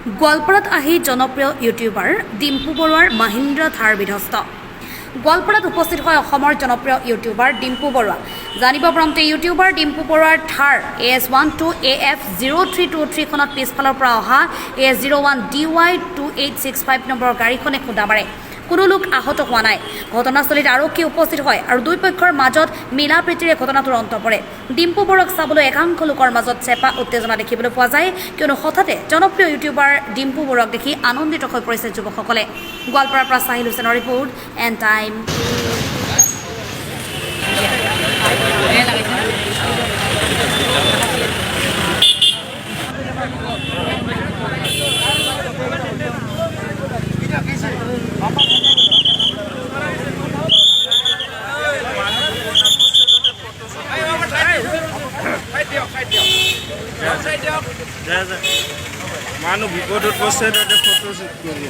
গোৱালপাৰাত আহি জনপ্ৰিয় ইউটিউবাৰ ডিম্পু বৰুৱাৰ mahindra Thar বিধ্বস্ত। গোৱালপাৰাত উপস্থিত হয় অসমৰ জনপ্ৰিয় ইউটিউবাৰ ডিম্পু বৰুৱা। জানিব পৰন্তে ইউটিউবাৰ ডিম্পু বৰুৱাৰ Thar AS12 AF 0323 খনত পিছফালৰ পৰা অহা AS01 DY 2865 নম্বৰৰ গাড়ীখনে খুন্দা মাৰে। কোনো লোক আহত হোৱা নাই। ঘটনাস্থলীত আৰক্ষী উপস্থিত হয় আৰু দুই পক্ষৰ মাজত মিলা প্ৰীতিৰে ঘটনাটোৰ অন্ত পৰে। ডিম্পু বৰুৱাক চাবলৈ একাংশ লোকৰ মাজত চেপা উত্তেজনা দেখিবলৈ পোৱা যায়, কিয়নো হঠাতে জনপ্ৰিয় ইউটিউবাৰ ডিম্পু বৰুৱাক দেখি আনন্দিত হৈ পৰিছে যুৱকসকলে। গোৱালপাৰাৰ পৰা চাহিল হুছেইনৰ ৰিপৰ্ট এণ্ড টাইম। মানুহ বিপদত পৰিছে তাতে ফটো শ্বুট কৰি